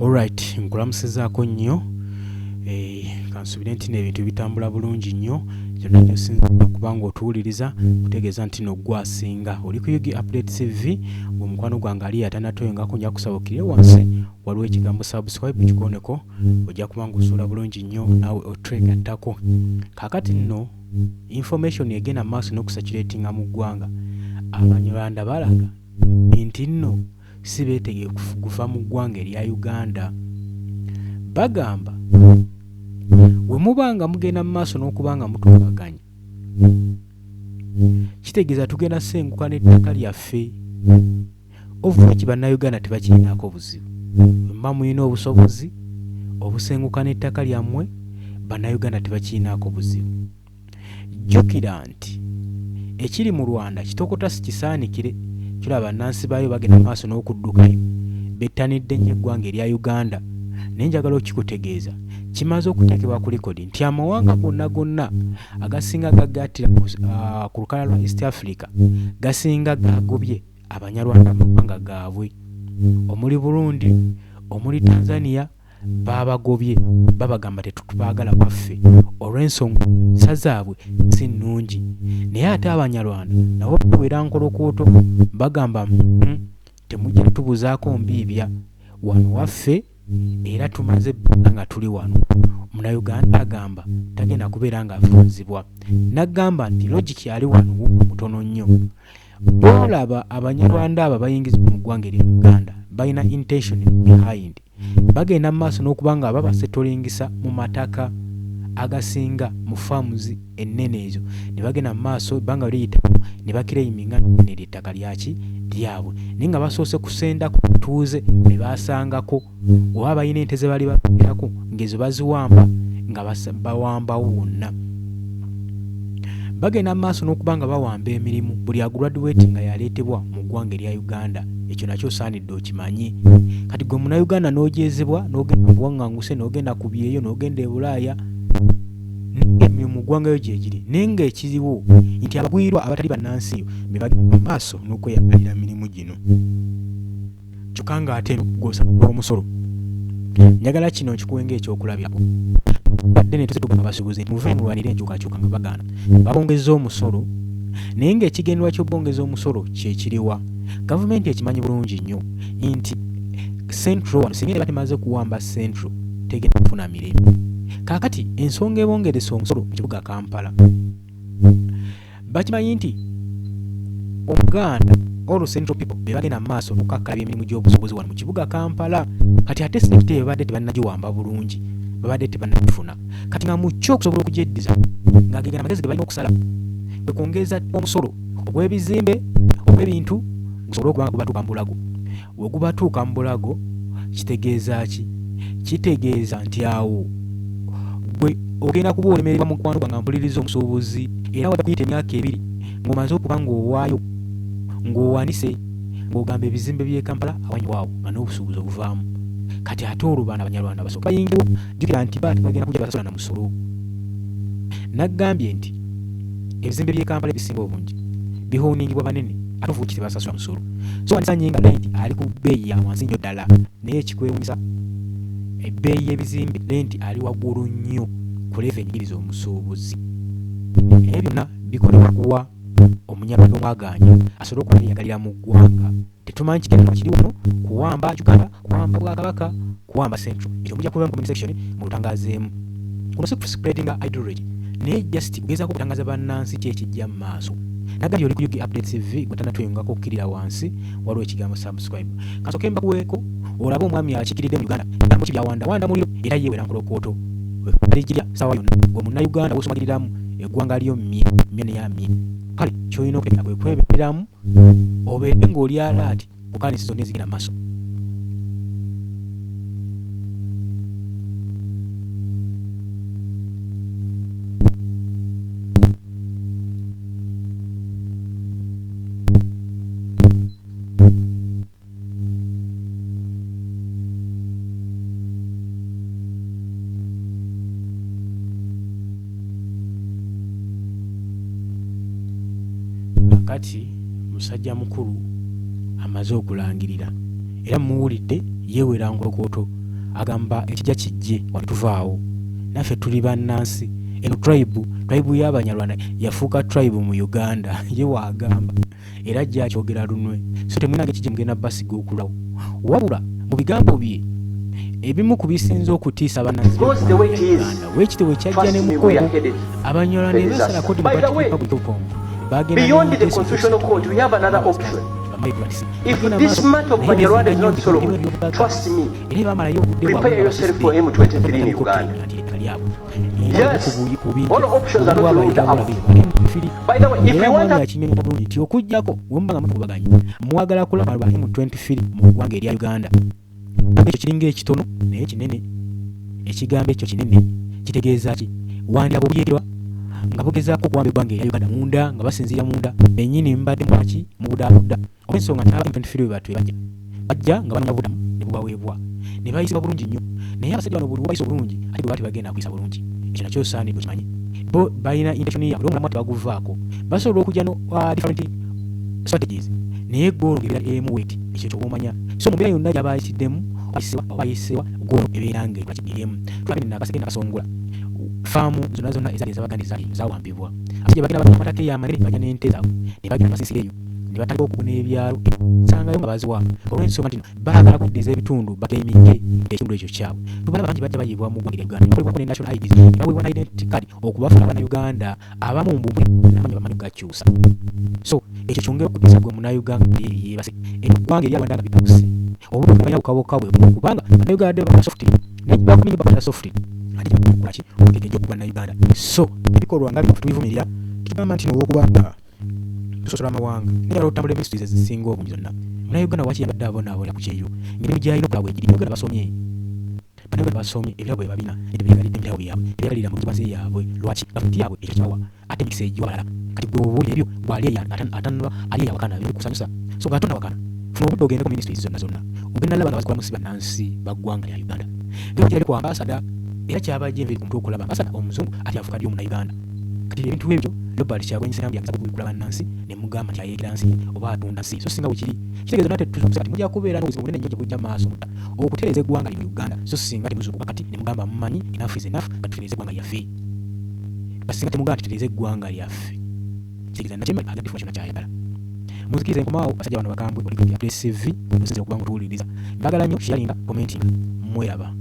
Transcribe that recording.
Alright, nkulamusizaako nnyo. Kansubire nti n'ebintu bitambula bulungi nnyo. Kyonna kyosinza kubanga otuwuliriza kutegeeza nti no gwasinga. Oli ku Yugi Update TV, omukwano gwange ali atanatoyongako nja kusaba okkirire wansi waliwo ekigambo subscribe kikoneko, ojja kubanga osula bulungi nnyo naawe otwegattako. Kaakati nno information egenda maaso n'okusakiratinga mu ggwanga. Abanyarwanda balaga nti nno si beetegefu kuva mu ggwanga erya Uganda. Bagamba bwe mubanga mugenda mu maaso n'okubanga mutubaganya, kitegeeza tugenda senguka n'ettaka lyaffe. Ovuki bannayuganda tebakirinaako buzibu. Mba mulina obusobozi obusenguka n'ettaka lyammwe, bannayuganda tebakirinaako buzibu. Jjukira nti ekiri mu Rwanda kitokota si kisaanikire. Kiraba bannansi baayo bagenda maaso n'okuddukayo bettanidde nnyo eggwanga erya Uganda. Naye njagala okikutegeeza kimaze okuteekebwa ku likodi nti amawanga gonna agasinga gagattira ku lukalala lwa East Africa gasinga gagobye Abanyarwanda mu mawanga gaabwe. Omuli Burundi, omuli Tanzania babagobye, babagamba tetubaagala waffe olw'ensonga ensa zaabwe si nnungi. Naye ate Abanyarwanda nabo babeera nkolokooto bagamba temujja tubuzaako mbiibya wano waffe era tumaze ebbanga nga tuli wano. Munnayuganda agamba tagenda kubeera ng'afunzibwa. N'agamba nti logiki ali wano mutono nnyo. Olaba Abanyarwanda abo bayingizibwa mu ggwanga erya Uganda balina intention behind. Bagenda mu maaso n'okuba nga babasetolingisa mu mataka agasinga mu farms ennene ezo. Ne bagenda mu maaso ebbanga liyitamu ne bakiraiminga n'ettaka lyaki lyabwe. Naye nga basoose kusenda ku butuuze ne basangako oba balina ente ze bali babeerako ng'ezo baziwamba nga bawambawo wonna. Bagenda mu maaso n'okuba nga bawamba emirimu. Buli agraduate nga yaleetebwa mu ggwanga erya Uganda. Ekyo nakyo osaanidde okimanye. Kati gwe munnayuganda n'ogyezebwa n'ogenda mu buwaŋŋanguse n'ogenda ku byeyo n'ogenda e Bulaaya n'emirimu mu ggwanga yo gye giri. Naye ng'ekiriwo nti abagwirwa abatali bannansi yo be bagenda mu maaso n'okweyagalira mirimu gino. Kyokka ng'ate gw'osaba omusolo. Njagala kino nkikuwe ng'ekyokulabirako. Badde ne tugamba abasuubuzi nti muve mulwanire enkyukakyuka nga bagaana. Babongeza omusolo. Naye ng'ekigendwa ky'obbongeza omusolo kye kiriwa. Gavumenti ekimanyi bulungi nnyo nti Central wano singa batemaze kuwamba Central tegenda kufuna mirembe. Kaakati ensonga ebongeresa omusolo mu kibuga Kampala. Bakimanyi nti Omuganda all Central people be bagenda mu maaso okukakkalabya emirimu gy'obusuubuzi wano mu kibuga Kampala. Kati ate sekite babadde tebannagiwamba bulungi, babadde tebannagifuna. Kati nga mu kyo okusobola okugyeddiza ng'agegera amagezi ge balina okusala kwe kwongeza omusolo ogw'ebizimbe ogw'ebintu gusobola okuba nga gubatuuka mu bulago. Bwe gubatuuka mu bulago kitegeeza ki? Kitegeeza nti awo gwe ogenda kuba olemererwa mu mukwano gwa nga mpuliriza omusuubuzi era wadde kuyita emyaka 2 ng'omaze okuba ng'owaayo ng'owanise ng'ogamba ebizimbe by'e Kampala awanyewaawo nga n'obusuubuzi obuvaamu. Kati ate olwo baana Abanyarwanda basooka bayingiwo jjukira nti baati bagenda kujja basasula na musolo. N'agambye nti ebizimbe by'e Kampala ebisinga obungi bihooningibwa banene ate ofuuki tebasasula musolo. So wanisa nyinga lenti ali ku bbeeyi ya wansi nnyo ddala, naye ekikwewuunyisa ebbeeyi y'ebizimbe lenti ali waggulu nnyo ku level enyigiriza omusuubuzi. Ebyo byonna bikolebwa kuwa omunyalwanda omwagaanya asobole okuba yeyagalira mu ggwanga. Tetumanyi kigenda kiri wano kuwamba Uganda, kuwamba Bwakabaka, kuwamba Central. Ekyo mujja kuba mu comment section mu lutangaazeemu. Kuno si spreading ideology, naye just kugezaako okutangaza bannansi ki ekijja mu maaso. Nagambye oli ku Yugi Update TV gwetanatuyongako okukkirira wansi waliwo ekigambo subscribe. Kasooke mbakuweeko olabe omwami akikiridde mu Uganda ebigambo ki byawandawanda muliro era yeewera nkolokooto. Alijirya sawa yonna gwe munnayuganda w'osomagiriramu eggwanga lyo mmene ya mmye. Kale ky'olina okutegeka kwe kwebereramu obeere ng'oli alaati ku kanisi zonna ezigenda mu maaso. Kati musajja mukulu amaze okulangirira era muwulidde yeewera nkolokooto agamba ekijja kijje watuvaawo naffe tuli bannansi eno tribe y'abanyalwanda yafuuka tribe mu Uganda ye waagamba era ajja akyogera lunwe so temwinange kijje mugenda basiga okulawo wabula mu bigambo bye ebimu ku bisinza okutiisa bannansi Uganda weekitiibwe kyajja ne mukogo abanyalwanda ne basalako Democratic Republic of Congo beyond the constitutional court, we have another option. If this matter of Banyarwanda is not solved, trust me, prepare yourself for M23 in Uganda. Yes, all options are not ruled out. By the way, if you want to... okujjako wembaga mukubaganya mwagala kulaba M23 mu ggwanga erya Uganda ekyo kiringa ekitono naye kinene ekigambo ekyo kinene kitegeeza ki wandya buyeekera nga bugezaako kuwamba eggwanga erya Uganda munda nga basinziira munda bennyini mbadde mwaki mu budaabuda olw'ensonga nti M23 bwe batwe bajja nga banoonya budamu ne bubaweebwa ne bayisibwa bulungi nnyo naye abasajja bano buli bayisa bulungi ate bwe baati bagenda kuyisa bulungi ekyo nakyo saanidde okimanyi bo balina intention yaabwe omulamu tebaguvaako basobola okujja no different strategies naye goolo ngebeera emu weti ekyo kyobumanya so mu mbeera yonna gyabayitiddemu bayisibwa goolo ebeera nga ekiremu tulabye nakasege nakasongola faamu zonna ezaali ez'Abaganda zawambibwa abasajja bagenda batuma amataka y'amanene bajja n'ente zaabwe ne bagenda basisireyo ne batandika okubuna ebyalo sangayo nga baziwa olw'ensonga nti baagala kuddiza ebitundu bateminge ekitundu ekyo kyabwe tubalaba bangi bajja bayibwa mu ggwanga lya Uganda bakolebwako ne national IDs baweebwa na identity card okubafuna Abannayuganda abamu mbumbu n'amanyi bamanyi gakyusa so ekyo kyongera okuddiza gwe Munnayuganda yeebase eggwanga eryawanda nga Bitabuse obudde okumanya bukaboka bwe bumu kubanga Bannayuganda bakola software naye bakuminye bakola software ate bakolaki otegeeja okuba Bannayuganda so ebikolwa nga bino tubivumirira tugamba nti n'olw'okuba tusosola amawanga naye olw'okutambula ministries ezisinga obungi zonna Munnayuganda waki yabadde abonaabona ku kyeyo emirimu gy'alina okulaba bwegiri Bannayuganda basomye ebirabo bye babina ebyegalidde emitabo byabwe ebyegalira mu nzibaze yaabwe lwaki gavumenti yaabwe ekyo kibawa ate emikisa egiwalala kati gwe obuuli ebyo gwali atanula ali eyawakana birikusanyusa so nga tonna wakana funa obudde ogendeko ministries zonna ogenda laba nga bazikola musi bannansi baggwanga lya Uganda ngekirali ku ambasada era kyabajja enviri ku mutwe okulaba ambasada omuzungu ati afuka dy Omunnayuganda kati ebintu ebyo Robert Kyagulanyi Ssentamu byageza kubikula bannansi ne mugamba nti ayeekera nsi oba atunda nsi so singa bwekiri kitegeeza nate tusobola kati mujja kubeera n'obuzibu bunene nnyo gye bujja maaso okutereeza eggwanga lino Uganda so singa temuzuukuka kati ne mugamba mumanyi enough is enough kati tutereeze eggwanga lyaffe basinga temugamba nti tutereeze eggwanga lyaffe kitegeeza nakyemal agenda kifuna kyonna kyayagala muzikiriza enkomaawo basajja bano bakambwe oli Bitabuse TV musinze okuba nga tuwuliriza mbagala nnyo sharinga commenting mweraba